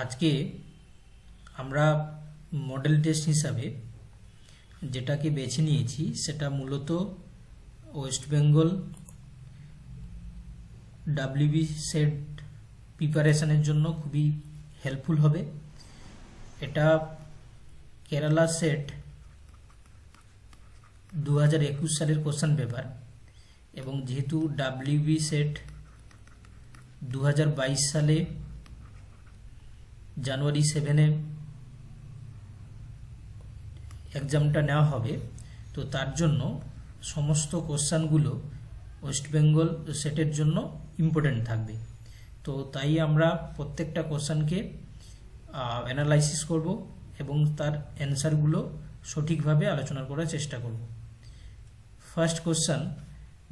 আজকে আমরা model test হিসাবে যেটাকে বেছে নিয়েছি সেটা মূলত ওয়েস্ট বেঙ্গল ডাব্লিউবি সেট প্রিপারেশনের জন্য খুবই হেল্পফুল হবে। এটা কেরালা সেট 2021 সালের কোশ্চেন পেপার এবং যেহেতু ডাব্লিউবি সেট 2022 সালে জানুয়ারি 7-এ এক্সামটা নেওয়া হবে, তো তার জন্য সমস্ত কোশ্চেনগুলো ওয়েস্ট বেঙ্গল সেটের জন্য ইম্পর্টেন্ট থাকবে। তো তাই আমরা প্রত্যেকটা কোশ্চেনকে অ্যানালাইসিস করব এবং তার অ্যান্সারগুলো সঠিকভাবে আলোচনা করার চেষ্টা করব। First question,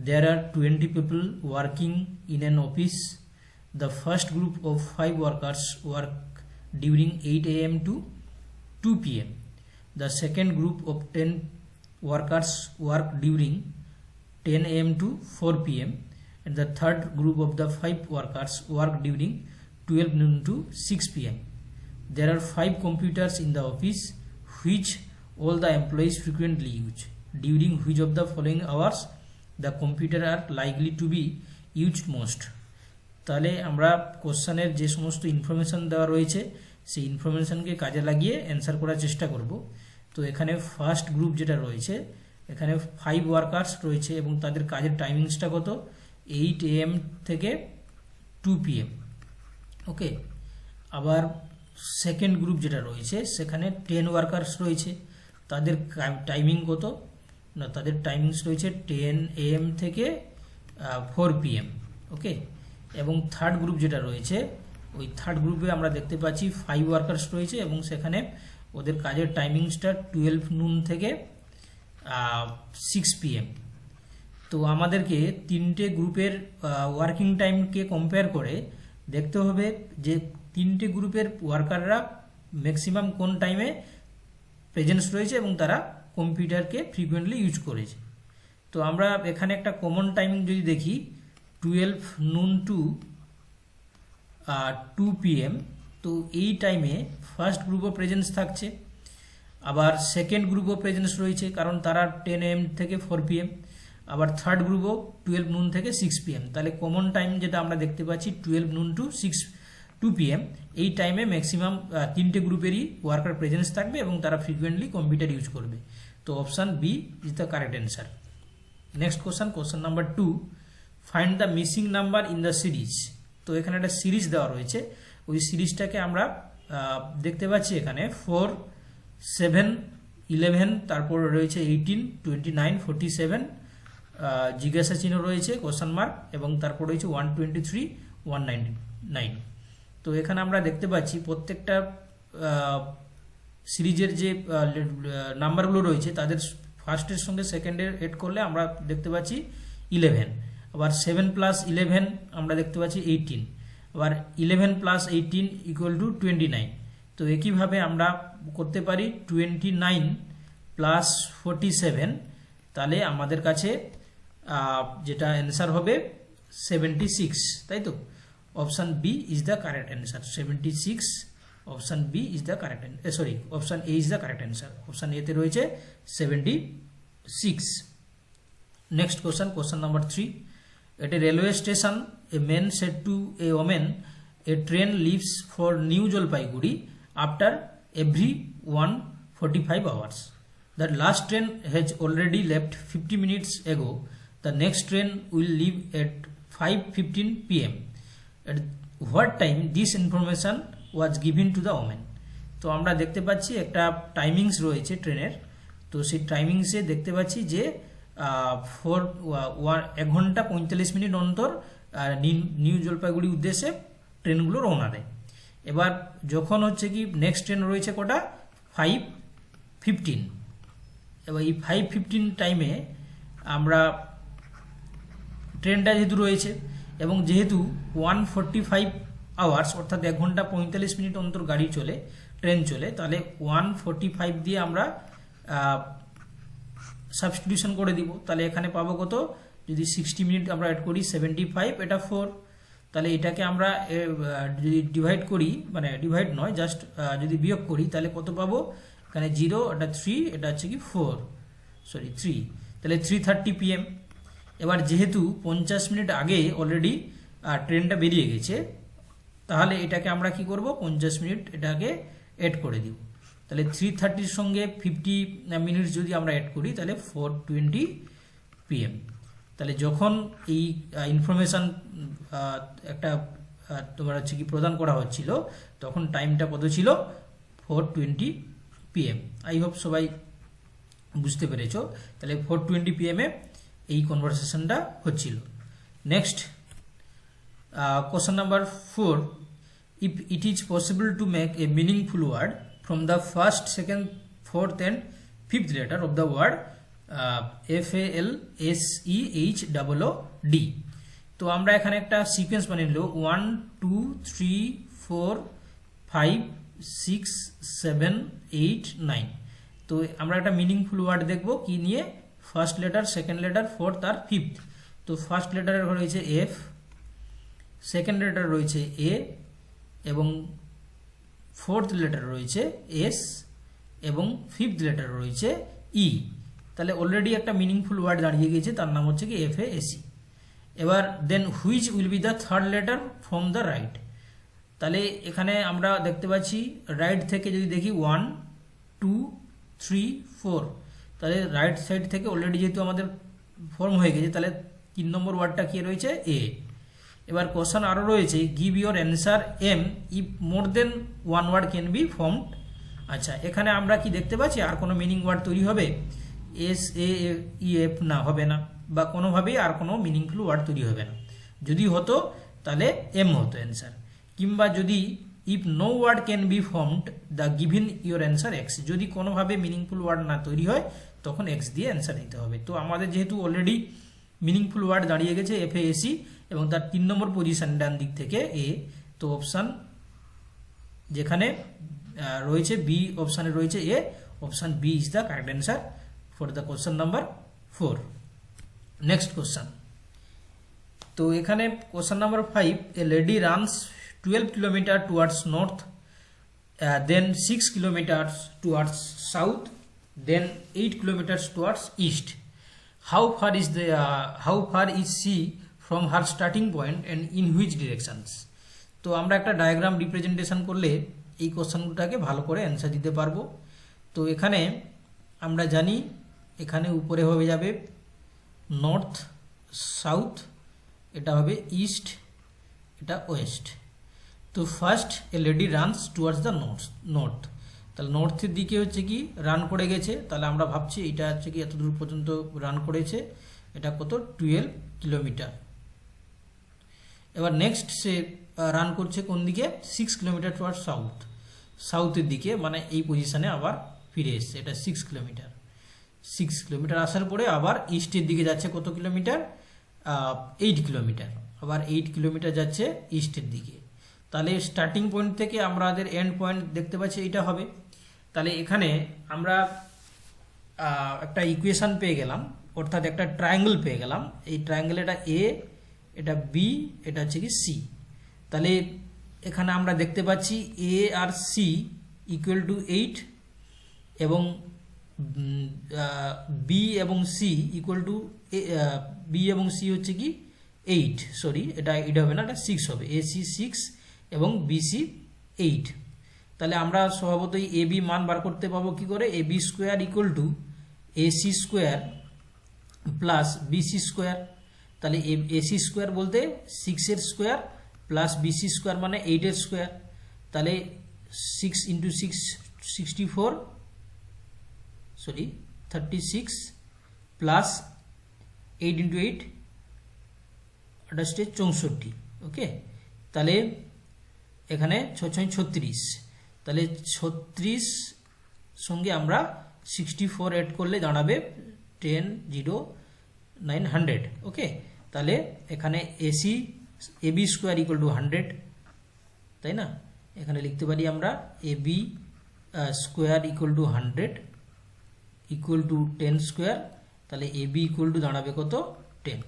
there are 20 people working in an office. The first group of 5 workers work during 8 a.m. to 2 p.m. The second group of 10 workers work during 10 a.m. to 4 p.m. and the third group of the 5 workers work during 12 noon to 6 p.m. There are 5 computers in the office which all the employees frequently use. During which of the following hours the computer are likely to be used most? তাহলে আমরা কোশ্চেনের যে সমস্ত information দেওয়া রয়েছে সেই ইনফরমেশনকে কাজে লাগিয়ে অ্যান্সার করার চেষ্টা করব। তো এখানে ফার্স্ট গ্রুপ যেটা রয়েছে, এখানে 5 ওয়ার্কার্স রয়েছে এবং তাদের কাজের টাইমিংসটা কত? 8 AM থেকে 2 PM। ওকে, আবার সেকেন্ড গ্রুপ যেটা রয়েছে সেখানে 10 ওয়ার্কার্স রয়েছে, তাদের টাইমিং কত না? তাদের টাইমিংস রয়েছে 10 AM থেকে 4 PM। ওকে, এবং থার্ড গ্রুপ যেটা রয়েছে ওই থার্ড গ্রুপে আমরা দেখতে পাচ্ছি 5 ওয়ার্কার্স রয়েছে এবং সেখানে ওদের কাজের টাইমিংসটা 12 নুন থেকে 6 PM। তো আমাদেরকে তিনটে গ্রুপের ওয়ার্কিং টাইমকে কম্পেয়ার করে দেখতে হবে যে তিনটে গ্রুপের ওয়ার্কাররা ম্যাক্সিমাম কোন টাইমে প্রেজেন্স রয়েছে এবং তারা কম্পিউটারকে ফ্রিকুয়েন্টলি ইউজ করেছে। তো আমরা এখানে একটা কমন টাইমিং যদি দেখি 12 নুন টু 2 PM, তো এই টাইমে ফার্স্ট গ্রুপও প্রেজেন্স থাকছে, আবার সেকেন্ড গ্রুপও প্রেজেন্স রয়েছে কারণ তারা 10 AM থেকে 4 PM, আবার থার্ড গ্রুপও 12 নুন থেকে 6 PM। তাহলে কমন টাইম যেটা আমরা দেখতে পাচ্ছি 12 নুন টু 2 PM, এই টাইমে ম্যাক্সিমাম তিনটে গ্রুপেরই ওয়ার্কার প্রেজেন্স থাকবে এবং তারা ফ্রিকুয়েন্টলি কম্পিউটার ইউজ করবে। তো option B is the correct answer. Next question number 2, find the missing number in the series. তো এখানে একটা সিরিজ দেওয়া রয়েছে, ওই সিরিজটাকে আমরা দেখতে পাচ্ছি এখানে 4, 7, 11, তারপর রয়েছে 18, 29, 47, জিজ্ঞাসা চিহ্ন রয়েছে কোশ্চেন মার্ক, এবং তারপর রয়েছে 123, 199। তো এখানে আমরা দেখতে পাচ্ছি প্রত্যেকটা সিরিজের যে নাম্বারগুলো রয়েছে তাদের ফার্স্টের সঙ্গে সেকেন্ডের এড করলে আমরা দেখতে পাচ্ছি 11, আবার 7 প্লাস 11 আমরা দেখতে পাচ্ছি 18, আবার 11 প্লাস 18 ইকুয়াল টু 29। তো একইভাবে আমরা করতে পারি 29 প্লাস 47, তাহলে আমাদের কাছে যেটা অ্যান্সার হবে 76, তাই তো? Option B is the correct answer. 76, option B is the correct answer, option A is the correct answer. Option এতে রয়েছে 76। Next question number 3, at a railway station a man said to a woman, a train leaves for New Jalpaiguri after every 145 hours. The last train has already left 50 minutes ago. The next train will leave at 5:15 PM. At what time this information was given to the woman? তো আমরা দেখতে পাচ্ছি একটা timings রয়েছে ট্রেনের, তো সেই টাইমিংসে দেখতে পাচ্ছি যে 1 ঘন্টা 45 মিনিট অন্তর নিউ জলপাইগুড়ি উদ্দেশ্যে ট্রেনগুলো রওনা দেয়। এবার যখন হচ্ছে কি নেক্সট ট্রেন রয়েছে কটা? 5:15। এবার এই 5:15 টাইমে আমরা ট্রেনটা যেহেতু রয়েছে এবং যেহেতু 145 আওয়ার্স অর্থাৎ 1 ঘন্টা 45 মিনিট অন্তর গাড়ি চলে, ট্রেন চলে, তাহলে 145 দিয়ে আমরা সাবস্টিটিউশন করে দিব। তাহলে এখানে পাবো কত? যদি 60 মিনিট আমরা অ্যাড করি 75, এটা 4, তাহলে এটাকে আমরা যদি ডিভাইড করি, মানে ডিভাইড নয়, জাস্ট যদি বিয়োগ করি তাহলে কত পাবো? এখানে 0, এটা 3, এটা হচ্ছে কি 3, তাহলে 3:30 PM। এবার যেহেতু 50 মিনিট আগে অলরেডি ট্রেনটা বেরিয়ে গেছে, তাহলে এটাকে আমরা কি করব? 50 মিনিট এটাকে অ্যাড করে দিব। তাহলে 3:30-র সঙ্গে 50 মিনিট যদি আমরা অ্যাড করি তাহলে 4:20 PM। তাহলে যখন এই ইনফরমেশান একটা তোমার হচ্ছে কি প্রদান করা হচ্ছিল, তখন টাইমটা কত ছিল? 4:20 PM। আই হোপ সবাই বুঝতে পেরেছো। তাহলে 4:20 PM এ এই কনভারসেশনটা হচ্ছিল। Next question number 4, if it is possible to make a meaningful word from the first, second, fourth and fifth letter of the word FALSEHOOD, তো আমরা এখানে একটা সিকোয়েন্স বানিয়ে নিল 1 2 3 4 5 6 7 8 9। তো আমরা একটা মিনিংফুল ওয়ার্ড দেখব কি নিয়ে? First letter, second letter, fourth আর ফিফথ। তো ফার্স্ট লেটারের রয়েছে এফ, সেকেন্ড লেটার রয়েছে এ, এবং ফোর্থ লেটার রয়েছে এস, এবং ফিফথ লেটার রয়েছে ই। তাহলে অলরেডি একটা মিনিংফুল ওয়ার্ড দাঁড়িয়ে গেছে, তার নাম হচ্ছে কি FASE। এবার then which will be the third letter from the right. তাহলে এখানে আমরা দেখতে পাচ্ছি রাইট থেকে যদি দেখি 1 2 3 4, তাহলে রাইট সাইড থেকে অলরেডি যেহেতু আমাদের ফর্ম হয়ে গেছে, তাহলে 3 নম্বর ওয়ার্ডটা কি রয়েছে? এ। এবার কোশ্চেন আরও রয়েছে give your answer M if more than one word can be formed. আচ্ছা, এখানে আমরা কি দেখতে পাচ্ছি আর কোনো মিনিং ওয়ার্ড তৈরি হবে? SAEF না, হবে না, বা কোনোভাবেই আর কোনো মিনিংফুল ওয়ার্ড তৈরি হবে না। যদি হতো তাহলে এম হতো অ্যান্সার। কিংবা যদি if no word can be formed the given your answer X, যদি কোনোভাবে মিনিংফুল ওয়ার্ড না তৈরি হয় তখন এক্স দিয়ে অ্যান্সার দিতে হবে। তো আমাদের যেহেতু অলরেডি মিনিংফুল ওয়ার্ড দাঁড়িয়ে গেছে FASE, এবং তার 3 নম্বর পজিশন ডান দিক থেকে এ, তো অপশান যেখানে রয়েছে বি, অপশানে রয়েছে A, option B is the correct answer for the question number 4। Next question, তো এখানে question number 5, a lady runs 12 kilometre towards north, then 6 kilometre towards south, then 8 kilometre towards east. How far is she from her starting point and in which directions? তো আমরা একটা diagram representation করলে এই কোশ্চেনগুলোটাকে ভালো করে answer দিতে পারবো। তো এখানে আমরা জানি এখানে উপরে হয়ে যাবে নর্থ, সাউথ, এটা হবে ইস্ট, এটা ওয়েস্ট। তো first A lady runs towards the north, তাহলে নর্থের দিকে হচ্ছে কি রান করে গেছে, তাহলে আমরা ভাবছি এটা হচ্ছে কি এত দূর পর্যন্ত রান করেছে, এটা কত 12 কিলোমিটার। এবার নেক্সট সে রান করছে কোন দিকে? 6 কিলোমিটার টুয়ার্ডস সাউথের দিকে, মানে এই পজিশনে আবার ফিরে এসছে, এটা 6 কিলোমিটার। 6 কিলোমিটার আসার পরে আবার ইস্টের দিকে যাচ্ছে কত কিলোমিটার? 8 কিলোমিটার, আবার 8 কিলোমিটার যাচ্ছে ইস্টের দিকে। তাহলে স্টার্টিং পয়েন্ট থেকে আমাদের এন্ড পয়েন্ট দেখতে পাচ্ছি এইটা হবে। তাহলে এখানে আমরা একটা ইকুয়েশন পেয়ে গেলাম, অর্থাৎ একটা ট্রায়াঙ্গেল পেয়ে গেলাম। এই ট্রায়াঙ্গেল, এটা এ, এটা বি, এটা হচ্ছে কি সি। তাহলে এখানে আমরা দেখতে পাচ্ছি এ আর সি ইকুয়াল টু 8, এবং বি এবং সি ইকুয়াল টু, বি এবং সি হচ্ছে কি 8, সরি এটা 8 হবে না, এটা 6 হবে। AC 6 এবং BC 8। তাহলে আমরা স্বভাবতই AB মান বার করতে পাবো কি করে? AB square equal to AC square plus BC square. তাহলে AC স্কোয়ার বলতে 6 এর স্কোয়ার প্লাস BC স্কোয়ার মানে 8 এর স্কোয়ার। তাহলে 6 ইন্টু 6 64, সরি 36, প্লাস 8 ইন্টু 8 এটা হচ্ছে 64। ওকে, তাহলে এখানে 6 36, তাহলে 36 সঙ্গে আমরা 64 অ্যাড করলে দাঁড়াবে 10 0 9 100। ওকে, তাহলে এখানে AB স্কোয়ার ইকুয়াল টু 100, তাই না? এখানে লিখতে পারি আমরা AB square equal to 100 equal to 10 square, তাহলে AB ইকুয়াল টু দাঁড়াবে কত? 10।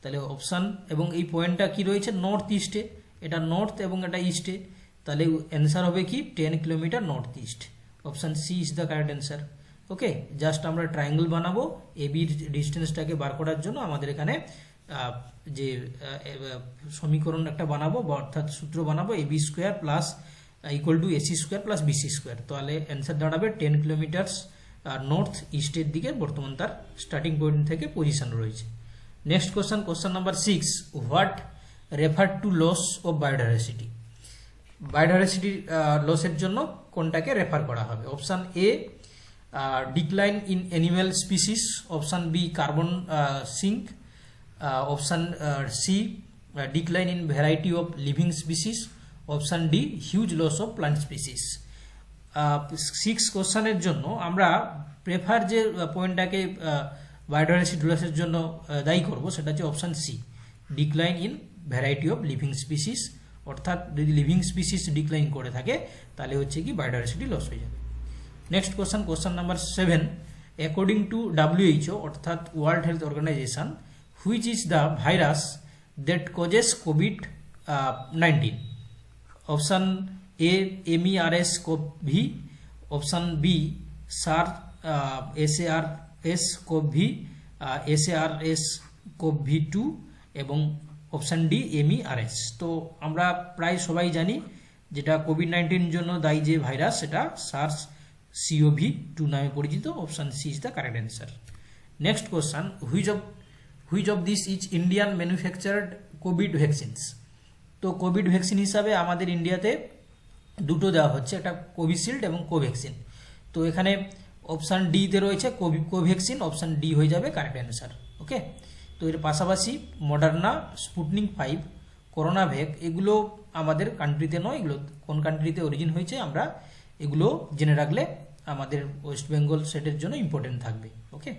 তাহলে অপশান এবং এই পয়েন্টটা কি রয়েছে নর্থ ইস্টে, এটা নর্থ এবং এটা ইস্টে, তাহলে অ্যান্সার হবে কি 10 kilometre north east. Option C is the correct answer. Okay, just আমরা ট্রায়াঙ্গেল বানাবো এবির ডিস্টেন্সটাকে বার করার জন্য আমাদের এখানে যে সমীকরণ একটা বানাবো, অর্থাৎ সূত্র বানাবো AB square plus equal to AC square plus BC square. তাহলে অ্যান্সার দাঁড়াবে 10 কিলোমিটার্স নর্থ ইস্টের দিকে বর্তমান তার স্টার্টিং পয়েন্ট থেকে পজিশন রয়েছে। Next question number 6, what refer to loss of biodiversity. Biodiversity লসের জন্য কোনটাকে রেফার করা হবে? Option A decline in animal species, option B carbon sink, option C decline in variety of living species, option D huge loss of plant species. 6 কোশ্চেনের জন্য আমরা prefer যে পয়েন্টটাকে biodiversity লসের জন্য দায়ী করব সেটা হচ্ছে option C, decline in variety of living species. অর্থাৎ যদি লিভিং স্পিসিস ডিক্লাইন করে থাকে তাহলে হচ্ছে কি বায়োডাইভার্সিটি লস হয়ে যাবে। Next question number 7, according to WHO অর্থাৎ world health organization, which is the virus that causes COVID-19? Option A MERS-CoV, option B SARS-CoV, SARS-CoV-2 এবং অপশান ডি MERS। তো আমরা প্রায় সবাই জানি যেটা COVID-19 জন্য দায়ী যে ভাইরাস সেটা SARS-CoV-2 নামে পরিচিত। Option C is the correct answer. Next question, which of this is Indian manufactured covid vaccines? তো কোভিড ভ্যাকসিন হিসাবে আমাদের ইন্ডিয়াতে দুটো দেওয়া হচ্ছে, একটা কোভিশিল্ড এবং কোভ্যাক্সিন। তো এখানে অপশান ডিতে রয়েছে কোভ্যাক্সিন, অপশান ডি হয়ে যাবে কারেক্ট অ্যান্সার। ওকে, তো এর পাশাপাশি মডার্না, স্পুটনিক 5, করোনাভ্যাক এগুলো আমাদের কান্ট্রিতে নয়, এগুলো কোন কান্ট্রিতে অরিজিন হয়েছে আমরা এগুলো জেনে রাখলে আমাদের ওয়েস্ট বেঙ্গল সেটের জন্য ইম্পর্টেন্ট থাকবে। Okay,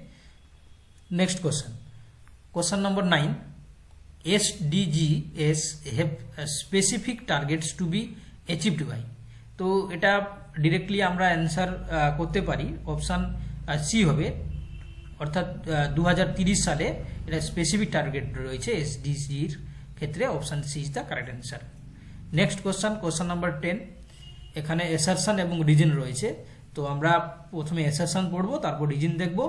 next question number 9, SDGs have specific targets to be achieved by. তো এটা ডিরেক্টলি আমরা অ্যান্সার করতে পারি, অপশান সি হবে, অর্থাৎ 2030 সালে এটা স্পেসিফিক টার্গেট রয়েছে SDGর ক্ষেত্রে। Option C is the correct answer. Next question number 10, এখানে অ্যাসারশন এবং রিজন রয়েছে। তো আমরা প্রথমে অ্যাসারশন পড়বো, তারপর রিজন দেখব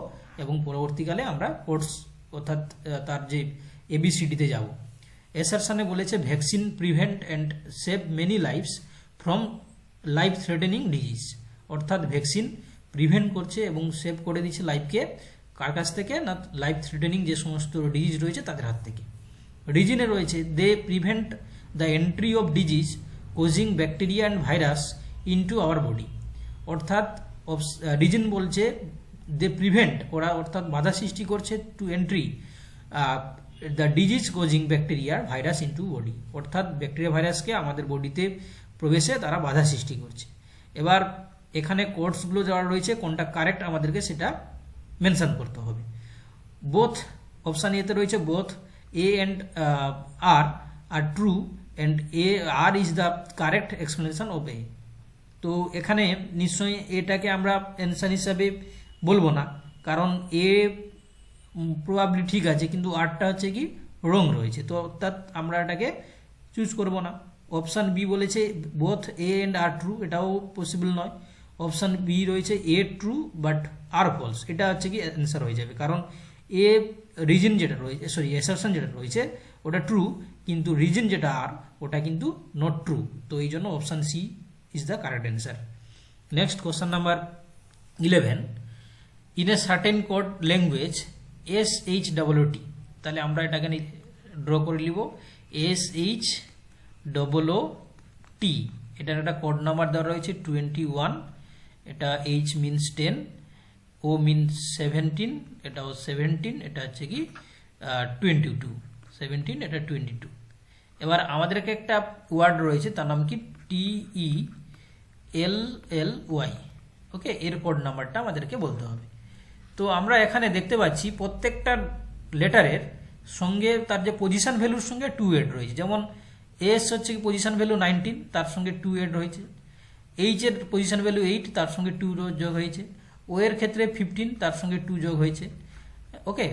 এবং পরবর্তীকালে আমরা কোর্স অর্থাৎ তার যে ABCDতে যাব। অ্যাসারশনে বলেছে vaccine prevent and save many lives from life threatening disease, অর্থাৎ ভ্যাকসিন প্রিভেন্ট করছে এবং সেভ করে দিচ্ছে লাইফকে কার কাছ থেকে না লাইফ থ্রেটেনিং যে সমস্ত ডিজিজ রয়েছে তাদের হাত থেকে। রিজনে রয়েছে they prevent the entry of disease causing bacteria and virus into our body, অর্থাৎ রিজন বলছে দে প্রিভেন্ট ওরা অর্থাৎ বাধা সৃষ্টি করছে to entry the disease causing bacteria virus into body, অর্থাৎ ব্যাকটেরিয়া ভাইরাসকে আমাদের বডিতে প্রবেশে তারা বাধা সৃষ্টি করছে। এবার এখানে কোডসগুলো যারা রয়েছে কোনটা কারেক্ট আমাদেরকে সেটা মেনশন করতে হবে। বোথ অপশান এতে রয়েছে both A and R are true and R is the correct explanation of A। তো এখানে নিশ্চয়ই এটাকে আমরা অ্যান্সার হিসাবে বলবো না, কারণ এ প্রবাবলি ঠিক আছে কিন্তু আরটা হচ্ছে কি রং রয়েছে, তো অর্থাৎ আমরা এটাকে চুজ করব না। অপশান বি বলেছে both A and R true, এটাও পসিবল নয়। অপশান বি রয়েছে A true but R false, এটা হচ্ছে কি অ্যান্সার হয়ে যাবে, কারণ এ রিজন যেটা রয়েছে অ্যাসারশন যেটা রয়েছে ওটা ট্রু, কিন্তু রিজন যেটা আর ওটা কিন্তু নট ট্রু। তো এই জন্য option C is the correct answer. Next question number 11, in a certain code language SHOOT, তাহলে আমরা এটাকে ড্র করে নিব SHOOT, এটার একটা কোড নাম্বার দেওয়া রয়েছে 21, এটা H মিনস 10, O মিনস 17, এটাও 17, এটা হচ্ছে কি 22, 17 এটা 22। এবার আমাদেরকে একটা ওয়ার্ড রয়েছে তার নাম কি TELLY, ওকে, এর কোড নাম্বারটা আমাদেরকে বলতে হবে। তো আমরা এখানে দেখতে পাচ্ছি প্রত্যেকটা লেটারের সঙ্গে তার যে পজিশন ভ্যালুর সঙ্গে 2 এড রয়েছে, যেমন এস হচ্ছে কি পজিশন ভ্যালু 19 তার সঙ্গে 2 এড রয়েছে, এইচ এর পজিশন ভ্যালু 8 তার সঙ্গে 2 যোগ হয়েছে, ও এর ক্ষেত্রে 15 তার সঙ্গে 2 যোগ হয়েছে। ওকে,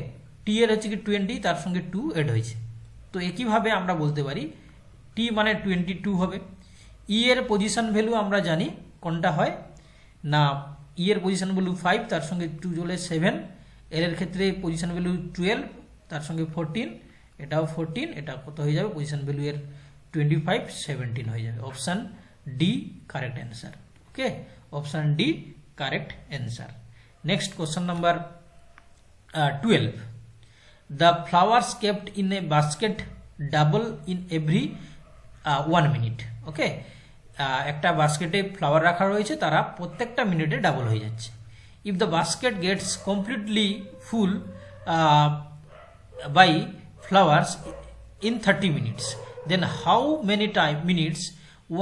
টি এর হচ্ছে কি 20, তার সঙ্গে 2 এড হয়েছে। তো একইভাবে আমরা বলতে পারি টি মানে 22 হবে। ই এর পজিশন ভ্যালু আমরা জানি কোনটা হয় না, ই এর পজিশন ভ্যালু 5, তার সঙ্গে 2 জলে 7। এল এর ক্ষেত্রে পজিশন ভ্যালু 12, তার সঙ্গে 14, এটাও 14, এটা কত হয়ে যাবে পজিশন ভ্যালু এর 25, 17 হয়ে যাবে। Option D correct answer. Okay, option D correct answer. Next question number 12. The flowers kept in a basket double in every 1 minute. ওকে, একটা বাস্কেটে ফ্লাওয়ার রাখা রয়েছে, তারা প্রত্যেকটা মিনিটে ডাবল হয়ে যাচ্ছে। If the basket gets completely full by flowers in 30 minutes, then how many minutes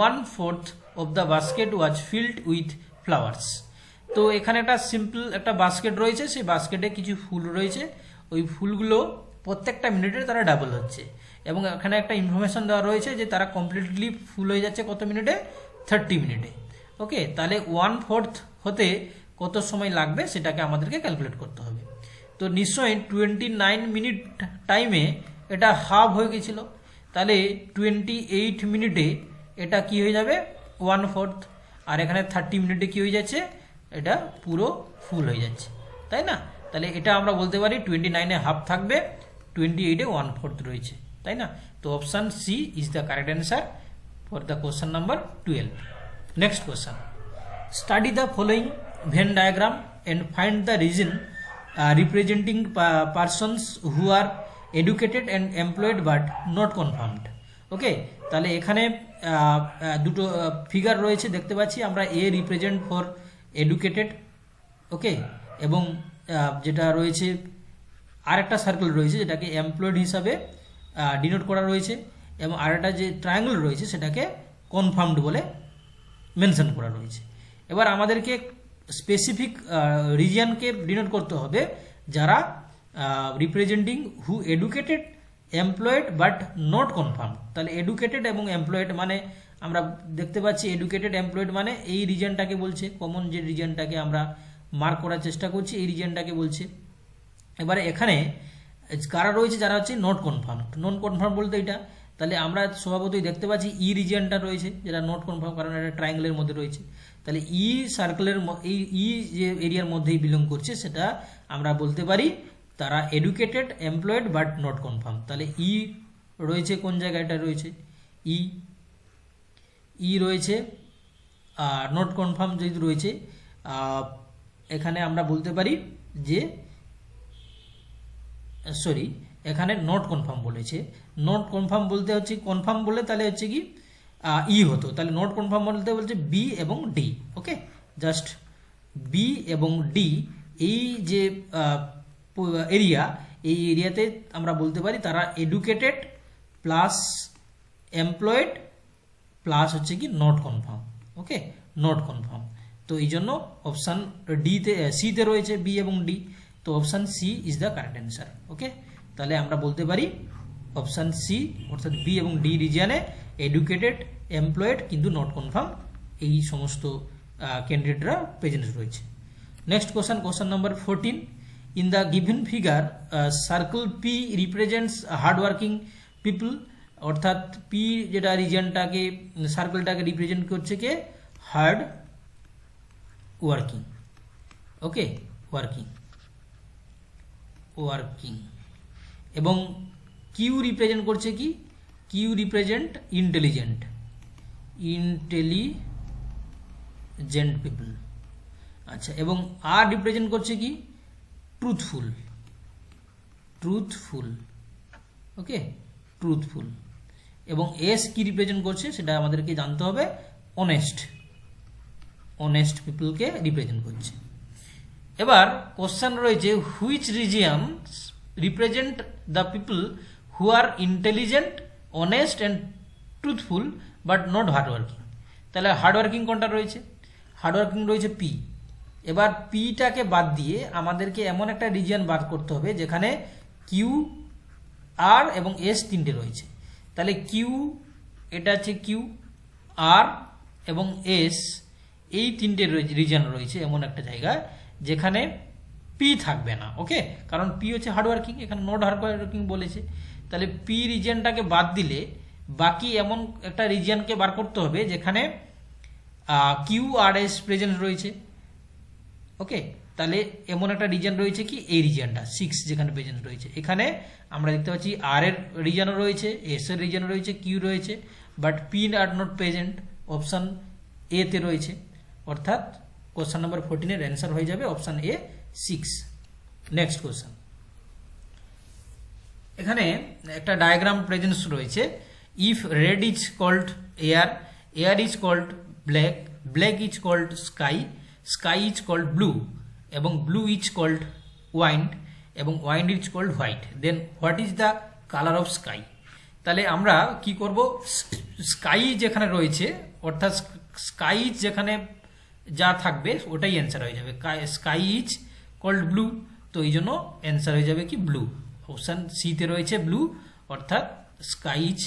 1/4 of the basket was filled with flowers? তো এখানে একটা সিম্পল একটা বাস্কেট রয়েছে, সেই বাস্কেটে কিছু ফুল রয়েছে, ওই ফুলগুলো প্রত্যেকটা মিনিটে তারা ডাবল হচ্ছে, এবং এখানে একটা ইনফরমেশন দেওয়া রয়েছে যে তারা কমপ্লিটলি ফুল হয়ে যাচ্ছে কত মিনিটে, 30 মিনিটে। ওকে, তাহলে 1/4 হতে কত সময় লাগবে সেটাকে আমাদেরকে ক্যালকুলেট করতে হবে। তো নিশ্চয়ই 29 মিনিট টাইমে এটা হাফ হয়ে গেছিল, তাহলে 28 মিনিটে এটা কি হয়ে যাবে 1/4, আর এখানে 30 মিনিটে কি হয়ে যাচ্ছে, এটা পুরো ফুল হয়ে যাচ্ছে, তাই না? তাহলে এটা আমরা বলতে পারি 29-এ হাফ থাকবে, 28-এ 1/4 রয়েছে, তাই না? তো option C is the correct answer for the question number 12. Next question, study the following Venn diagram and find the region representing persons who are educated and employed but not confirmed. Okay, তাহলে এখানে দুটো figure রয়েছে দেখতে পাচ্ছি আমরা, A represent for educated, okay, এবং যেটা রয়েছে আর একটা সার্কেল রয়েছে যেটাকে এমপ্লয়েড হিসাবে ডিনোট করা রয়েছে, এবং আর একটা যে ট্রায়াঙ্গেল রয়েছে সেটাকে কনফার্মড বলে মেনশন করা রয়েছে। এবার আমাদেরকে স্পেসিফিক রিজিয়নকে ডিনোট করতে হবে যারা representing who educated employed but not confirm. তাহলে এডুকেটেড এবং এমপ্লয়েড মানে আমরা দেখতে পাচ্ছি এডুকেটেড এমপ্লয়েড মানে এই রিজিয়নটাকে বলছে, কমন যে রিজিয়নটাকে আমরা মার্ক করার চেষ্টা করছি এই রিজিয়নটাকে বলছে। এবারে এখানে কারা রয়েছে যারা হচ্ছে নট কনফার্ম। নন কনফার্ম বলতে এটা, তাহলে আমরা স্বভাবতই দেখতে পাচ্ছি ই রিজিয়নটা রয়েছে যেটা নট কনফার্ম, কারণ এটা ট্রায়াঙ্গেলের মধ্যে রয়েছে। তাহলে ই সার্কেলের এই ই যে এরিয়ার মধ্যেই বিলং করছে সেটা আমরা বলতে পারি তারা educated employed but not confirm. তাহলে ই রয়েছে কোন জায়গাটা রয়েছে, ই রয়েছে, নট কনফার্ম যেহেতু রয়েছে এখানে আমরা বলতে পারি যে সরি এখানে নট কনফার্ম বলেছে। নট কনফার্ম বলতে হচ্ছে কনফার্ম বলে তাহলে হচ্ছে কি ই হতো, তাহলে নট কনফার্ম বলতে বলছে বি এবং ডি। ওকে, জাস্ট বি এবং ডি এই যে এরিয়া, এই এরিয়াতে আমরা বলতে পারি তারা এডুকেটেড প্লাস এমপ্লয়েড প্লাস হচ্ছে কি not confirm. Okay, not confirm. তো এই জন্য অপশান ডিতে সিতে রয়েছে বি এবং ডি, তো option C is the correct answer. Okay, তাহলে আমরা বলতে পারি অপশান সি অর্থাৎ বি এবং ডি রিজিয়নে এডুকেটেড এমপ্লয়েড কিন্তু নট কনফার্ম এই সমস্ত ক্যান্ডিডেটরা প্রেজেন্ট রয়েছে। Next question, question number 14. In the given figure circle P represents hardworking people, অর্থাৎ পি যেটা রিজিয়নটাকে সার্কেলটাকে রিপ্রেজেন্ট করছে কে, হার্ড ওয়ার্কিং। ওকে, ওয়ার্কিং এবং কিউ রিপ্রেজেন্ট করছে কি, কিউ রিপ্রেজেন্ট ইন্টেলিজেন্ট পিপল। আচ্ছা, এবং আর রিপ্রেজেন্ট করছে কি ট্রুথফুল। ওকে, ট্রুথফুল। এবং এস কি রিপ্রেজেন্ট করছে সেটা আমাদেরকে জানতে হবে, অনেস্ট পিপলকে রিপ্রেজেন্ট করছে। এবার কোশ্চেন রয়েছে which regions represent the people who are intelligent honest and truthful but not hardworking. তাহলে হার্ডওয়ার্কিং কোনটা রয়েছে, হার্ডওয়ার্কিং রয়েছে পি। এবার পিটাকে বাদ দিয়ে আমাদেরকে এমন একটা রিজিয়ন বাদ করতে হবে যেখানে কিউ আর এবং এস তিনটে রয়েছে। তাহলে কিউ এটা হচ্ছে কিউ, আর এবং এস এই তিনটে রিজিয়ন রয়েছে এমন একটা জায়গা যেখানে পি থাকবে না, ওকে, কারণ পি হচ্ছে হার্ডওয়ার্কিং, এখানে নট হার্ডওয়ার্কিং বলেছে। তাহলে পি রিজিয়নটাকে বাদ দিলে বাকি এমন একটা রিজিয়নকে বার করতে হবে যেখানে কিউ আর এস প্রেজেন্ট রয়েছে, ওকে। তাহলে এমন একটা রিজিয়ন রয়েছে কি এই রিজিয়নটা 6 যেখানে প্রেজেন্ট রয়েছে, এখানে আমরা দেখতে পাচ্ছি আর এর রিজিয়নও রয়েছে, এস এর রিজিয়নও রয়েছে, কিউ রয়েছে, but P are not present, option A তে রয়েছে। অর্থাৎ কোশ্চেন নাম্বার 14 এর অ্যান্সার হয়ে যাবে অপশান এ 6। নেক্সট কোশ্চেন, এখানে একটা ডায়াগ্রাম প্রেজেন্স রয়েছে। If red is called air, air is called black, black is called sky, sky is called blue, এবং ব্লু ইজ কল্ড ওয়াইন্ড, এবং wind is called white, then what is the colour of sky. তাহলে আমরা কি করব, sky যেখানে রয়েছে অর্থাৎ sky যেখানে যা থাকবে ওটাই অ্যান্সার হয়ে যাবে। স্কাই ইজ কল্ড ব্লু, তো এই জন্য অ্যান্সার হয়ে যাবে কি ব্লু। অপশান সিতে রয়েছে ব্লু, অর্থাৎ sky is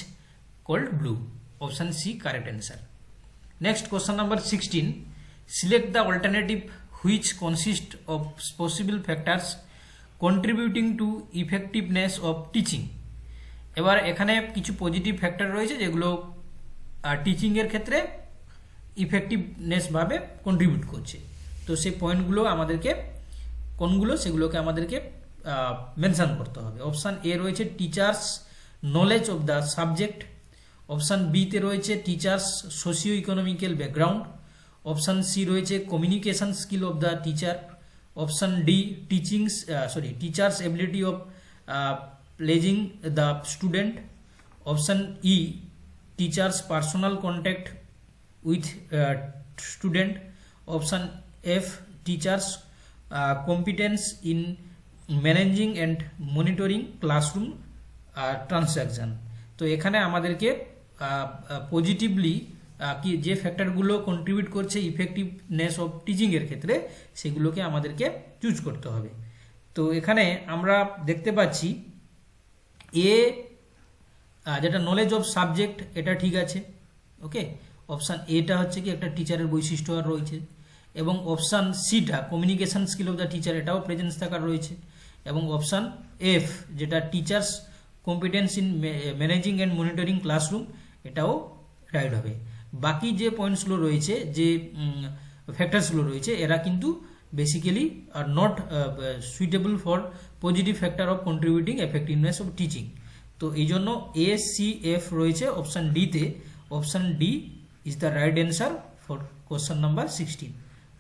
called blue, option C correct answer. Next question number 16, select the alternative which consist of possible factors contributing to effectiveness of teaching. এবার এখানে কিছু পজিটিভ ফ্যাক্টর রয়েছে যেগুলো টিচিংয়ের ক্ষেত্রে ইফেক্টিভনেস ভাবে কন্ট্রিবিউট করছে। তো সেই পয়েন্টগুলো আমাদেরকে কোনগুলো সেগুলোকে আমাদেরকে মেনশন করতে হবে। অপশান এ রয়েছে teachers knowledge of the subject, option বিতে রয়েছে teachers socio economical background, option C রয়েছে communication skill of the teacher, option D teachers ability of pleasing the student, option E teachers personal contact with student, option F teachers competence in managing and monitoring classroom transaction। তো এখানে আমাদেরকে positively কি যে ফ্যাক্টরগুলো contribute করছে effectiveness of teaching এর ক্ষেত্রে সেগুলোকে আমাদেরকে চুজ করতে হবে। তো এখানে আমরা দেখতে পাচ্ছি এ যেটা নলেজ অফ সাবজেক্ট এটা ঠিক আছে, ওকে। অপশান এটা হচ্ছে কি একটা টিচারের বৈশিষ্ট্য আর রয়েছে, এবং অপশান সিটা communication skill of the teacher এটাও প্রেজেন্স থাকার রয়েছে, এবং অপশান এফ যেটা teachers competence in managing and monitoring classroom এটাও রাইট হবে। বাকি যে পয়েন্টসগুলো রয়েছে যে ফ্যাক্টরসগুলো রয়েছে এরা কিন্তু basically are not suitable for positive factor of contributing effectiveness of teaching. তো এই জন্য এ সি এফ রয়েছে অপশান ডিতে, option D is the right answer for question number 16,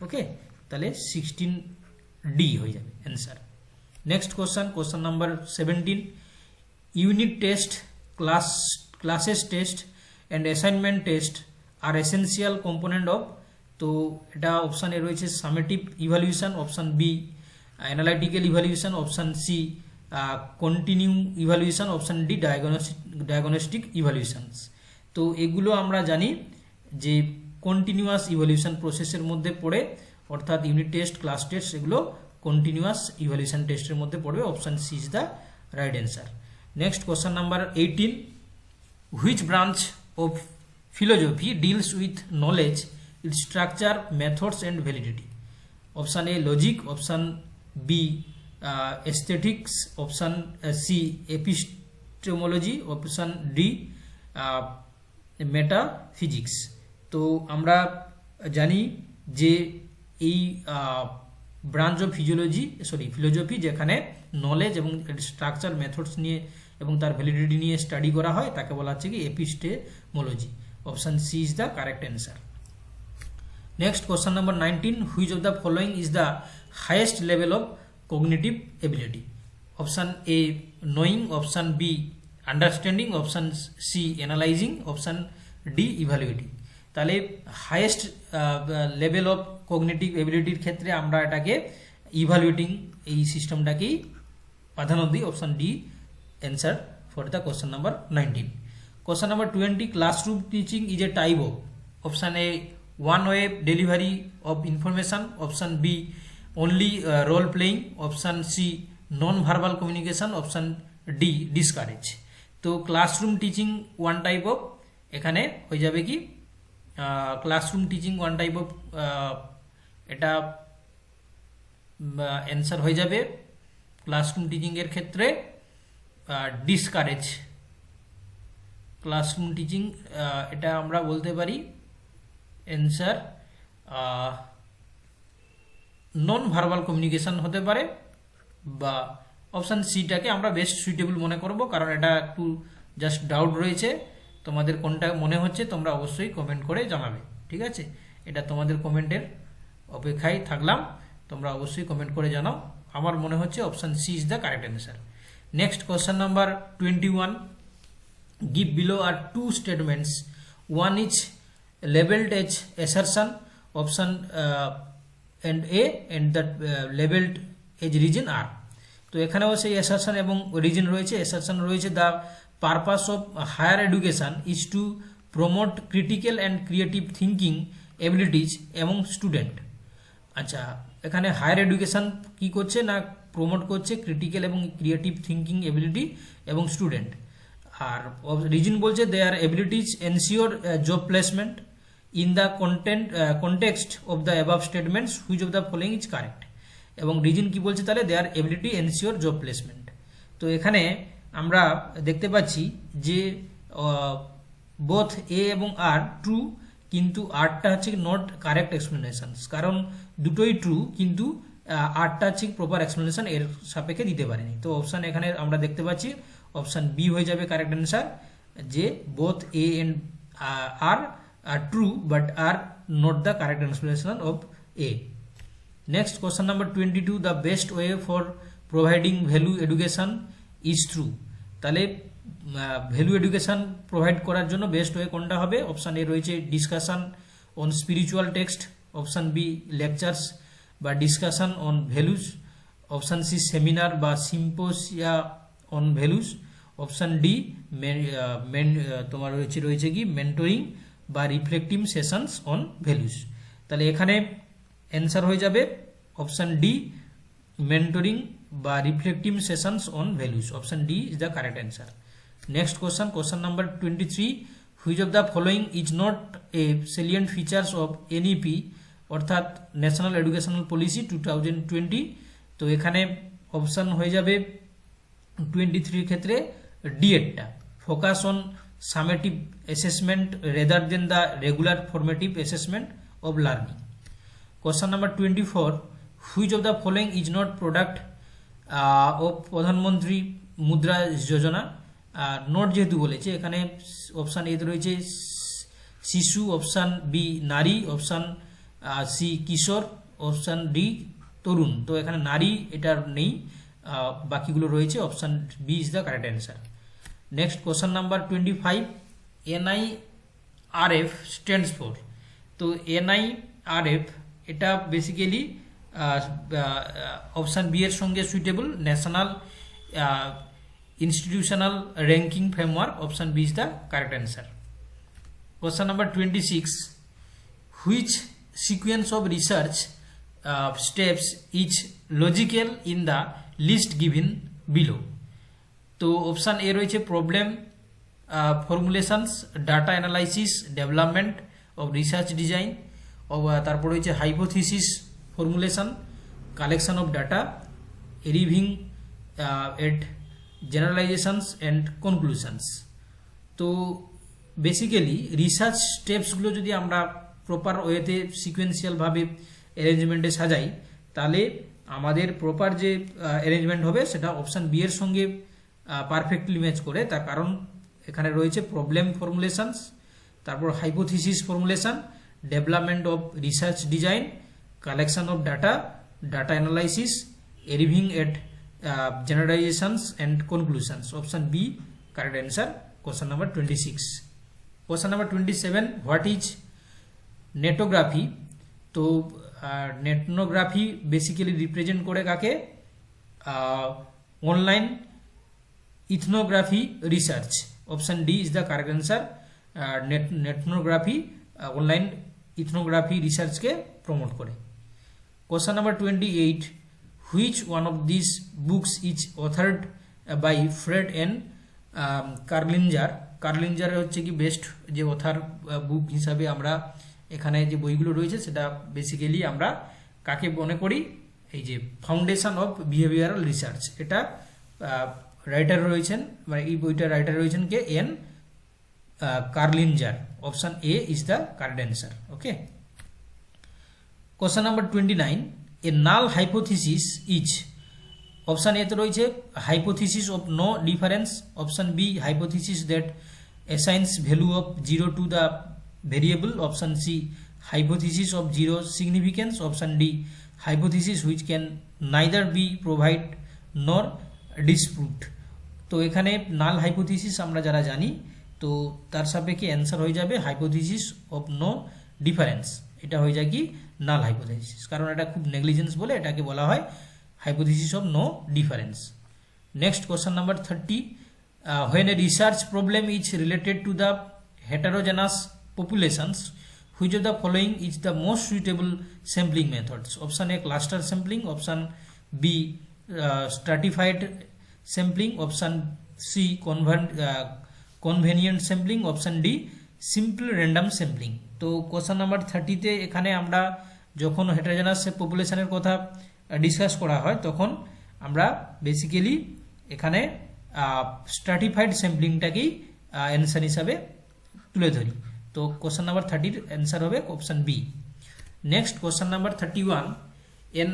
okay. তাহলে 16D হয়ে যাবে answer. Next question number 17, unit test, classes test and assignment test are essential component of. তো এটা অপশান এ রয়েছে summative evaluation, option B analytical evaluation, option C continue evaluation, option D diagnostic evaluations. তো এগুলো আমরা জানি যে continuous evaluation প্রসেসের মধ্যে পড়ে, অর্থাৎ ইউনিট টেস্ট, ক্লাস টেস্ট এগুলো কন্টিনিউয়াস ইভ্যালুয়েশন টেস্টের মধ্যে পড়বে, option C is the right answer. Next question number 18, which branch of philosophy deals with knowledge, its structure, methods and validity. Option A logic, option B aesthetics, option C epistemology, option D metaphysics. তো আমরা জানি যে এই branch of philosophy যেখানে knowledge এবং structure methods নিয়ে এবং তার ভ্যালিডিটি নিয়ে স্টাডি করা হয় তাকে বলা হচ্ছে কি epistemology, option C is the correct answer. Next question number 19, which of the following is the highest level of cognitive ability. Option A knowing, option B understanding, option C analysing, option D evaluating. তাহলে highest level of cognitive এবিলিটির ক্ষেত্রে আমরা এটাকে evaluating এই সিস্টেমটাকেই প্রাধান্য দিই, option D answer for the question number 19। Question number 20, classroom teaching is a type of. Option A one way delivery of information, option B only role playing, option C non verbal communication, option D discourage. তো classroom teaching one type of, এখানে হয়ে যাবে কি classroom teaching one type of, এটা answer হয়ে যাবে classroom টিচিংয়ের ক্ষেত্রে discourage. Classroom teaching এটা আমরা বলতে পারি অ্যান্সার নন ভার্বাল কমিউনিকেশন হতে পারে, বা অপশান সিটাকে আমরা বেস্ট সুইটেবল মনে করব, কারণ এটা একটু জাস্ট ডাউট রয়েছে। তোমাদের কোনটা মনে হচ্ছে তোমরা অবশ্যই কমেন্ট করে জানাবে, ঠিক আছে? এটা তোমাদের কমেন্টের অপেক্ষায় থাকলাম, তোমরা অবশ্যই কমেন্ট করে জানাও। আমার মনে হচ্ছে option C is the correct answer. Next question number 21, give below are two statements, one is labeled as assertion, option and A, and that labeled as reason are. তো এখানেও সেই assertion এবং reason রয়েছে। assertion রয়েছে the purpose of higher education is to promote critical and creative thinking abilities among student। আচ্ছা, এখানে higher education কি করছে না প্রমোট করছে ক্রিটিক্যাল এবং ক্রিয়েটিভ থিঙ্কিং এবিলিটি এবং স্টুডেন্ট। আর রিজন বলছে their abilities ensure job placement in the context of the above statements which of the following is correct. এবং রিজন কি বলছে তাহলে their ability ensure job placement. তো এখানে আমরা দেখতে পাচ্ছি যে বোথ এ এবং আর ট্রু, কিন্তু আরটা হচ্ছে নট কারেক্ট এক্সপ্লেনেশনস, কারণ দুটোই ট্রু কিন্তু আরটা হচ্ছে প্রপার এক্সপ্লেনেশন এর সাপেক্ষে দিতে পারেনি। তো অপশান এখানে আমরা দেখতে পাচ্ছি অপশান বি হয়ে যাবে কারেক্ট অ্যান্সার, যে both A and R true but R not the correct explanation of A. Next question number 22, the best way for providing value education is through. তাহলে ভ্যালু এডুকেশন প্রোভাইড করার জন্য best way কোনটা হবে? Option A রয়েছে discussion on spiritual text, option B lectures বা discussion on values, option C seminar বা symposia on values, option D তোমার রয়েছে কি মেন্টরিং বা রিফ্লেক্টিভ সেশনস অন ভ্যালুস। তাহলে এখানে অ্যান্সার হয়ে যাবে অপশান ডি মেন্টরিং বা reflective sessions on values. Option D is the correct answer. Next question, question number 23, which of the following is not a salient features of NEP অর্থাৎ national educational policy 2020। তো এখানে option হয়ে যাবে 23 ক্ষেত্রে ডিএডটা, focus on summative assessment rather than the regular formative assessment of learning. Question number 24, which of the following is not product of প্রধানমন্ত্রী Mudra Yojana. Note যেহেতু বলেছে এখানে অপশান এতে রয়েছে শিশু, অপশান বি নারী, অপশান সি কিশোর, অপশান ডি তরুণ। তো এখানে নারী এটার নেই, বাকিগুলো রয়েছে। Option B is the correct answer. Next question number 25, NIRF stands for. তো NIRF এটা বেসিক্যালি অপশান বি এর সঙ্গে suitable, national institutional ranking framework. Option B is the correct answer. Question number 26, which sequence of research steps is logical in the list given below. তো option A রয়েছে problem formulations, data analysis, development of research design, তারপর রয়েছে hypothesis formulation, collection of data, arriving at generalisations and conclusions. তো basically research স্টেপসগুলো যদি আমরা proper ওয়েতে সিকোয়েন্সিয়ালভাবে অ্যারেঞ্জমেন্টে সাজাই, তাহলে আমাদের প্রপার যে অ্যারেঞ্জমেন্ট হবে সেটা অপশান বি এর সঙ্গে পারফেক্টলি ম্যাচ করে। তার কারণ এখানে রয়েছে প্রবলেম ফর্মুলেশনস, তারপর hypothesis formulation, development of research design, collection of data, data analysis, arriving at generalisations and conclusions. Option B correct answer, question number 26। Question number 27, what is netography. তো netnography basically represent করে কাকে? Online ethnography research. Option D is the correct answer. Netnography online ethnography রিসার্চকে promote করে। Question number 28, which one of this books is authored by Fred and Kerlinger. Kerlinger হচ্ছে কি best যে other বুক হিসাবে আমরা এখানে যে বইগুলো রয়েছে সেটা বেসিক্যালি আমরা কাকে মনে করি? এই যে ফাউন্ডেশন অফ বিহেভিয়ারাল রিসার্চ, এটা রাইটার রয়েছেন, মানে এই বইটার রাইটার রয়েছেন কে, N Kerlinger. Option A is the correct answer. Okay, question number 29, a null hypothesis is, option A তে রয়েছে hypothesis of no difference, option B hypothesis that assigns value of 0 to the variable, option C hypothesis of zero significance, option D hypothesis which can neither be proved nor disproved। তো এখানে নাল hypothesis আমরা যারা জানি, তো তার সাপেক্ষে answer হয়ে যাবে হাইপোথিসিস অফ নো ডিফারেন্স, এটা হয়ে যায় কি নাল হাইপোথিসিস, কারণ এটা খুব নেগলিজেন্স বলে এটাকে বলা হয় hypothesis of no difference. Next question number 30, when a research problem is related to the heterogeneous populations, which of the following is the most suitable sampling methods? Option A cluster sampling, option B stratified sampling, option C convenient sampling, option D simple random sampling। তো question number 30 তে এখানে আমরা যখন heterogeneous পপুলেশনের কথা discuss করা হয় তখন আমরা বেসিক্যালি এখানে স্ট্রাটিফাইড স্যাম্পলিংটাকেই অ্যান্সার হিসাবে তুলে ধরি। তো কোশ্চেন নাম্বার 30 অ্যান্সার হবে option B. Next question number 31, an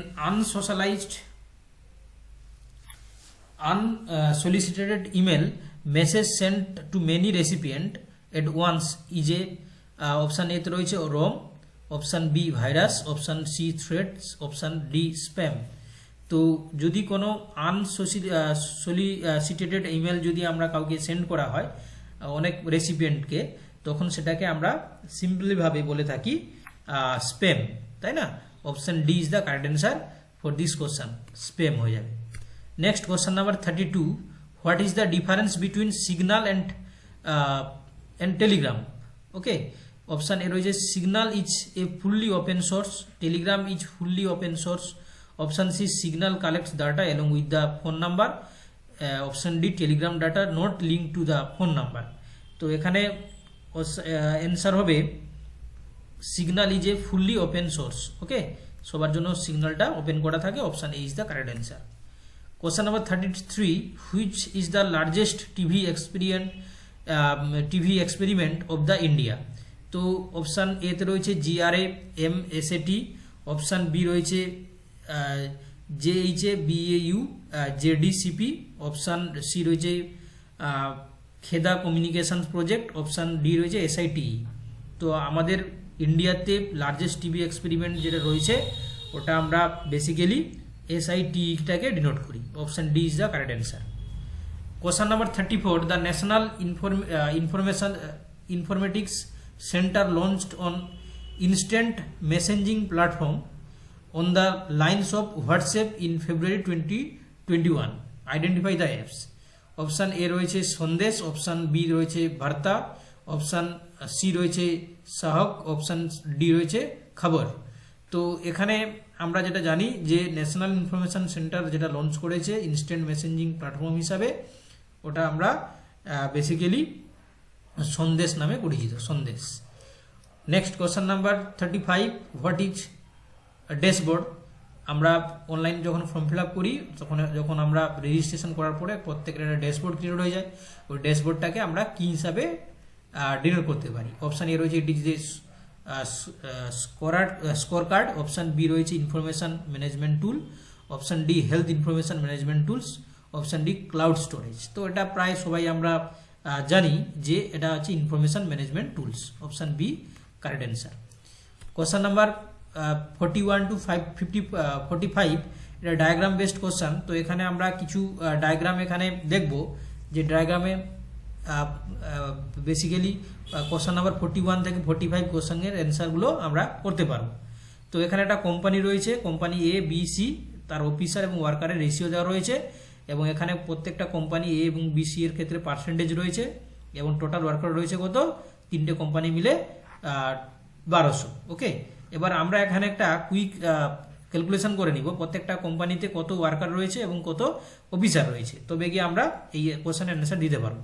unsolicited email message sent to many recipient at once is a, option A তে রয়েছে worm, option B virus, option C threats, option D spam. তো যদি কোনো আনসলিসিটেটেড email যদি আমরা কাউকে send করা হয় অনেক রেসিপিয়েন্টকে, তখন সেটাকে আমরা সিম্পলিভাবে বলে থাকি স্প্যাম, তাই না? Option D is the correct answer for this question, spam হয়ে যাবে। Next question number 32, what is the difference between Signal and Telegram? Okay, option A রয়েছে Signal is a fully open source, Telegram is fully open source, option C Signal collects data along with the phone number, option D Telegram data not link to the phone number. তো এখানে answer হবে Signal is a fully open source. Okay, সবার জন্য সিগন্যালটা open করা থাকে, option A is the correct answer. Question number 33, which is the largest TV experiment of the India? তো option A তে রয়েছে GRAMSAT, অপশান বি রয়েছে JHABAU JDCP, অপশান সি রয়েছে Kheda communication project, option D রয়েছে SITE। তো আমাদের ইন্ডিয়াতে largest TV experiment যেটা রয়েছে ওটা আমরা বেসিক্যালি SITE-টাকে ডিনোট করি, option D is the correct answer. Question number 34, the national informatics centre launched on instant messaging platform on the lines of WhatsApp in February 2021. Identify the apps. Option A রয়েছে Sandesh, option B রয়েছে বার্তা, option C রয়েছে সাহক, option D রয়েছে খবর। তো এখানে আমরা যেটা জানি যে ন্যাশনাল ইনফরমেশন সেন্টার যেটা লঞ্চ করেছে ইনস্ট্যান্ট মেসেঞ্জিং প্ল্যাটফর্ম হিসাবে, ওটা আমরা বেসিক্যালি সন্দেশ নামে পরিচিত, Sandesh. Next question number 35, what is dashboard? আমরা অনলাইন যখন ফর্ম ফিল আপ করি যখন আমরা রেজিস্ট্রেশন করার পরে প্রত্যেকের একটা ড্যাশবোর্ড ক্রিয়েট হয়ে যায়, ওই ড্যাশবোর্ডটাকে আমরা কি হিসাবে ডিনোট করতে পারি? অপশান এ রয়েছে it is a score card, option B রয়েছে information management tool, option D health information management tools, option D cloud storage. তো এটা প্রায় সবাই আমরা জানি যে এটা হচ্ছে information management tools, option B correct answer. Question number 41 to 45, এটা ডায়াগ্রাম বেসড কোশ্চেন। তো এখানে আমরা কিছু ডায়াগ্রাম এখানে দেখব, যে ডায়াগ্রামে বেসিক্যালি কোশ্চেন নাম্বার 41 থেকে 45 কোশ্চেনের অ্যান্সারগুলো আমরা করতে পারবো। তো এখানে একটা কোম্পানি রয়েছে, কোম্পানি এ বি সি, তার অফিসার এবং ওয়ার্কারের রেশিও দেওয়া রয়েছে, এবং এখানে প্রত্যেকটা কোম্পানি এ এবং বি সি এর ক্ষেত্রে পার্সেন্টেজ রয়েছে, এবং টোটাল ওয়ার্কার রয়েছে কত? তিনটে কোম্পানি মিলে 1200। ওকে, এবার আমরা এখানে একটা কুইক ক্যালকুলেশন করে নিব প্রত্যেকটা কোম্পানিতে কত ওয়ার্কার রয়েছে এবং কত অফিসার রয়েছে, তবে গিয়ে আমরা এই কোশ্চেনের অ্যান্সার দিতে পারবো।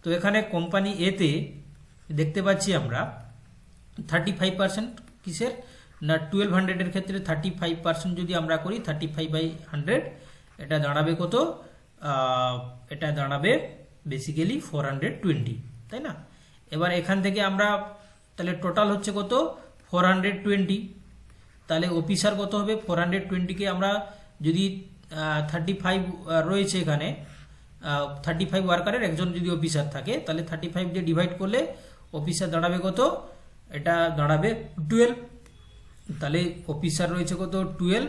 তো এখানে কোম্পানি এতে দেখতে পাচ্ছি আমরা 35% কিসের না 1200 ক্ষেত্রে 35% যদি আমরা করি 35/100 এটা দাঁড়াবে কত, এটা দাঁড়াবে বেসিক্যালি 420, তাই না? এবার এখান থেকে আমরা তাহলে টোটাল হচ্ছে কত 420, তাহলে অফিসার কত হবে 420কে আমরা যদি 35 রয়েছে এখানে 35 ওয়ার্কারের একজন যদি অফিসার থাকে তাহলে 35 দিয়ে ডিভাইড করলে অফিসার দাঁড়াবে কত, এটা দাঁড়াবে 12, তাহলে অফিসার রয়েছে কত 12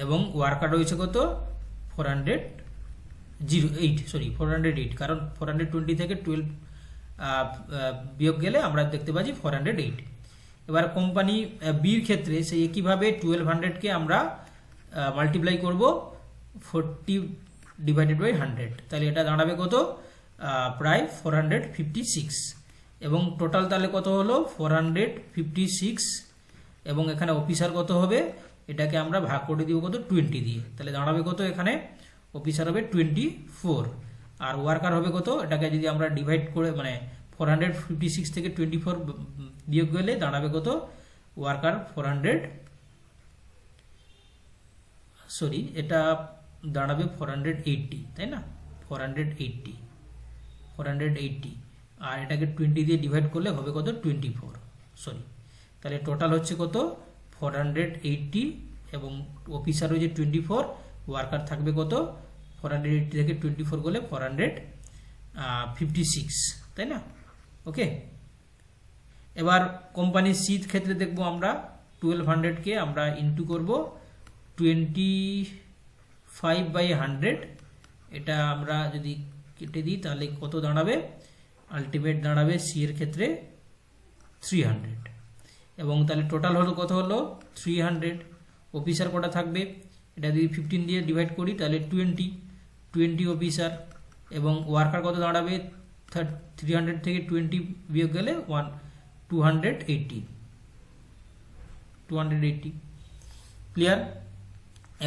এবং ওয়ার্কার রয়েছে কত 408, কারণ 420 থেকে 12 বিয়োগ গেলে আমরা দেখতে পাচ্ছি 408। এবার কোম্পানি বির ক্ষেত্রে সেই একইভাবে 1200কে আমরা মাল্টিপ্লাই করব 40/100, তাহলে এটা দাঁড়াবে কত প্রায় 456, এবং টোটাল তাহলে কত হলো 456, এবং এখানে অফিসার কত হবে এটাকে আমরা ভাগ করে দিব কত 20 দিয়ে, তাহলে দাঁড়াবে কত এখানে অফিসার হবে 24 আর ওয়ার্কার হবে কত, এটাকে যদি আমরা ডিভাইড করে মানে 456 থেকে 24 বিয়োগ গেলে দাঁড়াবে কত ওয়ার্কার এটা দাঁড়াবে 480, তাই না? 480 আর এটাকে 20 দিয়ে ডিভাইড করলে হবে কত 24, তাহলে টোটাল হচ্ছে কত 480, এবং অফিসার হয়েছে 24, ওয়ার্কার থাকবে কত 480 থেকে 24 করলে 456, তাই না? ওকে, এবার কোম্পানি সির ক্ষেত্রে দেখবো আমরা 1200কে আমরা ইনটু করব 25/100, এটা আমরা যদি কেটে দিই তাহলে কত দাঁড়াবে, আলটিমেট দাঁড়াবে সি এর ক্ষেত্রে 300, এবং তাহলে টোটাল হলো কত হলো 300, অফিসার কটা থাকবে এটা যদি 15 দিয়ে ডিভাইড করি তাহলে 20 অফিসার, এবং ওয়ার্কার কত দাঁড়াবে 300 থেকে 20 বিয়োগ গেলে 280, ক্লিয়ার?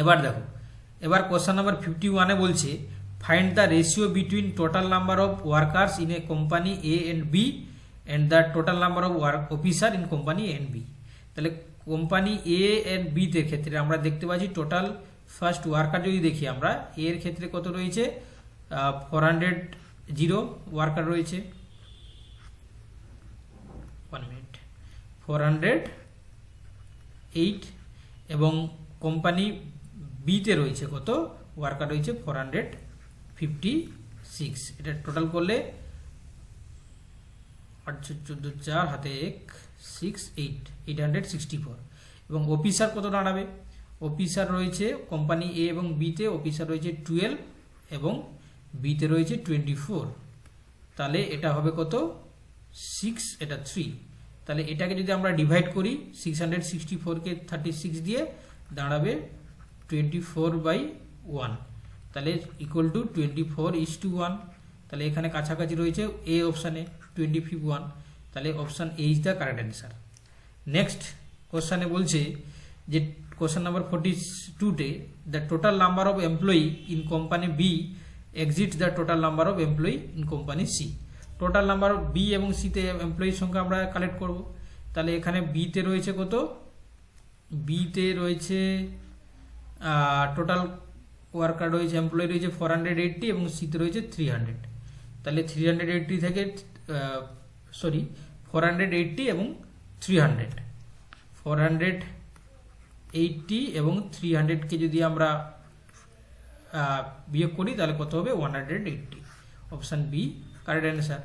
এবার দেখো, এবার কোশ্চেন নাম্বার 51-এ বলছে find the ratio between total number of workers in a company A and B and the total number of officer in company A and B. তাহলে কোম্পানি এ এন্ড বি তে ক্ষেত্রে আমরা দেখতে পাচ্ছি total first worker যদি দেখি আমরা এর ক্ষেত্রে কত রয়েছে 400 ওয়ার্কার রয়েছে, 408, এবং কোম্পানি বিতে রয়েছে কত ওয়ার্কার রয়েছে 456, এটা টোটাল করলে 814 হাতে 1 6 864, এবং অফিসার কত দাঁড়াবে, অফিসার রয়েছে কোম্পানি এ এবং বিতে অফিসার রয়েছে 12 এবং বিতে রয়েছে 24, তাহলে এটা হবে কত 6, এটা 3, তাহলে এটাকে যদি আমরা ডিভাইড করি 664কে 36 দিয়ে দাঁড়াবে 24/1, তাহলে ইকুয়াল টু 24:1, তাহলে এখানে কাছাকাছি রয়েছে এ অপশানে 25/1, তাহলে option A is the correct answer. Next কোশ্চেনে বলছে যে কোশ্চেন নাম্বার 42-তে the total number of employee in company B exits the total number of employee in company C. Total number of B এবং সিতে এমপ্লয়ির সংখ্যা আমরা কালেক্ট করব, তাহলে এখানে বিতে রয়েছে কত, বিতে রয়েছে টোটাল ওয়ার্কার রয়েছে এমপ্লয়ি রয়েছে 480 এবং সিতে রয়েছে 300, তাহলে 380 থেকে 480 এবং 300, 480 এবং 300কে যদি আমরা বিয়োগ করি তাহলে কত হবে 180, option B correct answer.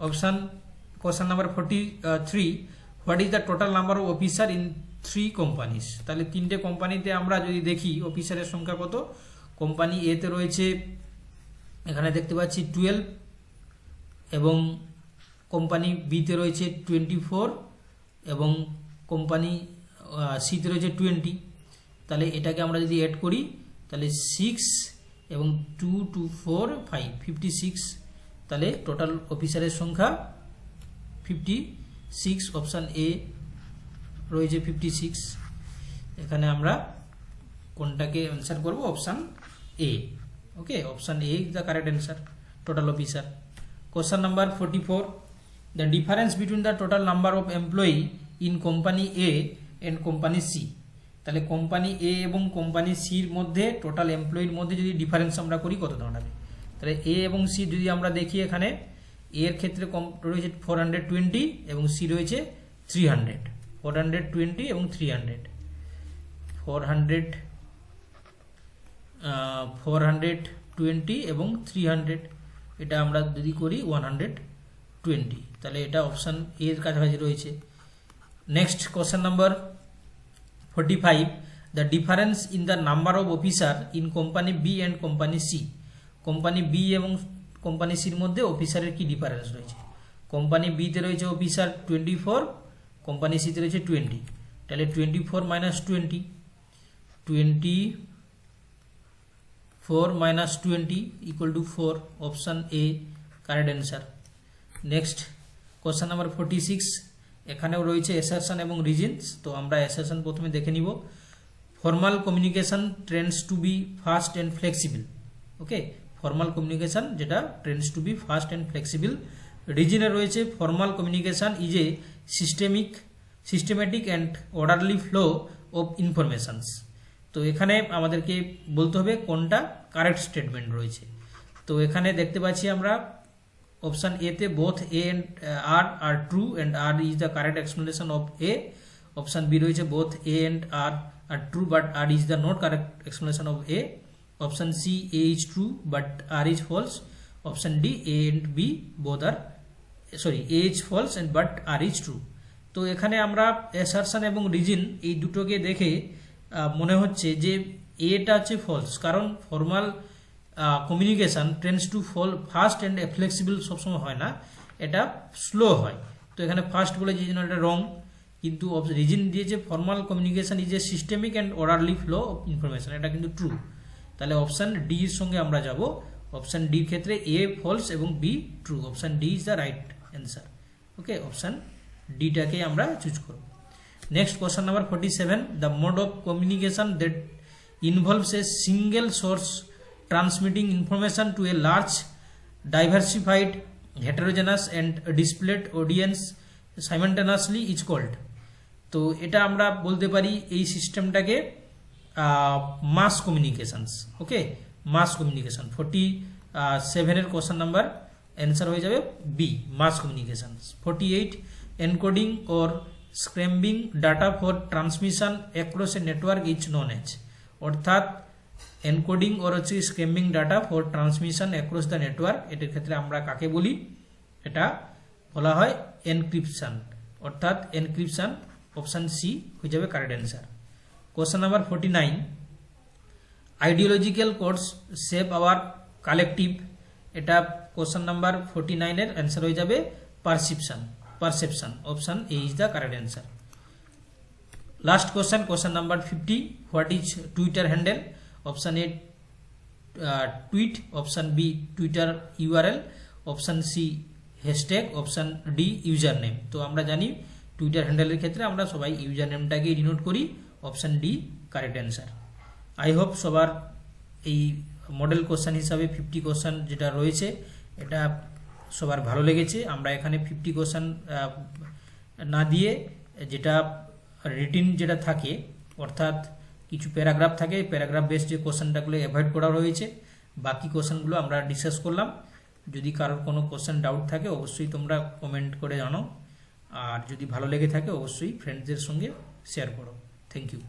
Option question number 43, what is the total number of officer in 3 companies. তাহলে 3টে কোম্পানিতে আমরা যদি দেখি অফিসারের সংখ্যা কত, কোম্পানি এ তে রয়েছে এখানে দেখতে পাচ্ছি 12 এবং কোম্পানি বিতে রয়েছে 24 এবং কোম্পানি সিতে রয়েছে 20, তাহলে এটাকে আমরা যদি অ্যাড করি তাহলে 6 এবং 2 2 4 5 56, তাহলে টোটাল অফিসারের সংখ্যা 56, অপশান এ রয়েছে 56, এখানে আমরা কোনটাকে অ্যান্সার করব, option A. Okay, option A is the correct answer, total officer. Question number 44, the difference between the total number of employee in company A and company C. তাহলে company A এবং company সির মধ্যে total এমপ্লয়ির মধ্যে যদি difference আমরা করি কত দাঁড়াবে? তাহলে এ এবং সি যদি আমরা দেখি, এখানে এর ক্ষেত্রে রয়েছে 420 এবং সি রয়েছে 300। 420 এবং 300, 420 এবং 300, এটা আমরা যদি করি 120, তাহলে এটা অপশান এর কাছাকাছি রয়েছে। Next question number 45, the difference in the number of officer in company B and company C. Company B এবং কোম্পানি সির মধ্যে অফিসারের কি ডিফারেন্স রয়েছে? কোম্পানি বিতে রয়েছে অফিসার 24, কোম্পানি সিতে রয়েছে 20। তাহলে 24 minus 20, 24 minus 20 equal to 4, option A correct answer. Next question number 46, এখানেও রয়েছে অ্যাসারশন এবং রিজনস। তো আমরা অ্যাসারশন প্রথমে দেখে নিব। Formal communication trends to be fast and flexible. Okay, formal communication যেটা trends to be fast and flexible. রিজনে রয়েছে formal communication is a systematic and orderly flow of informations. তো এখানে আমাদেরকে বলতে হবে কোনটা কারেক্ট স্টেটমেন্ট রয়েছে। তো এখানে দেখতে পাচ্ছি আমরা অপশান এ তে both A and R true and R is the correct explanation of A. Option B রয়েছে both A and R true but R is the not correct explanation of A. Option C A is true but R is false. Option D A and B both are A is false and but R is true. তো এখানে আমরা assertion এবং reason এই দুটোকে দেখে মনে হচ্ছে যে এটা হচ্ছে ফলস, কারণ formal communication trends to fast and flexible সবসময় হয় না, এটা স্লো হয়। তো এখানে ফাস্ট বলে যে জন্য এটা রং, কিন্তু রিজন দিয়েছে formal communication is a systemic and orderly flow of information, এটা কিন্তু ট্রু। তাহলে অপশান ডি এর সঙ্গে আমরা যাব। অপশান ডির ক্ষেত্রে এ ফলস এবং B true. Option D is the right answer. Okay, option ডিটাকে আমরা চুজ করব। Next question number 47, the mode of communication that involves a single source transmitting information to a large diversified heterogeneous and displayed audience simultaneously is called। তো এটা আমরা বলতে পারি এই সিস্টেমটাকে মাস কমিউনিকেশনস। ওকে, মাস কমিউনিকেশন। 47 এর কোশ্চেন নাম্বার অ্যান্সার হয়ে যাবে B, mass communications. 48, encoding or scrambling data for transmission across a network is known as. অর্থাৎ এনকোডিং ওর হচ্ছে scrambling data for transmission across the network, এটার ক্ষেত্রে আমরা কাকে বলি? এটা বলা হয় এনক্রিপশন, অর্থাৎ এনক্রিপশন। অপশান সি হয়ে যাবে correct answer. Question number 49, ideological codes shape our collective. এটা কোশ্চেন নাম্বার 49 এর অ্যান্সার হয়ে যাবে perception. Option A is the correct answer. Last question, question number 50, what is Twitter handle? Option A tweet, option B Twitter URL, option C hashtag, option D user name. তো আমরা জানি Twitter হ্যান্ডেলের ক্ষেত্রে আমরা সবাই user নেমটাকে denote করি। Option D correct answer. I hope সবার এই মডেল কোশ্চেন হিসাবে 50 কোশ্চেন যেটা রয়েছে এটা সবার ভালো লেগেছে। আমরা এখানে 50 কোশ্চেন না দিয়ে যেটা রিটিন যেটা থাকে, অর্থাৎ কিছু প্যারাগ্রাফ থাকে, প্যারাগ্রাফ বেস যে কোশ্চেনটাগুলো অ্যাভয়েড করা হয়েছে, বাকি কোশ্চেনগুলো আমরা ডিসকাস করলাম। যদি কারোর কোনো কোশ্চেন ডাউট থাকে অবশ্যই তোমরা কমেন্ট করে জানাও, আর যদি ভালো লেগে থাকে অবশ্যই ফ্রেন্ডসদের সঙ্গে শেয়ার করো। Thank you.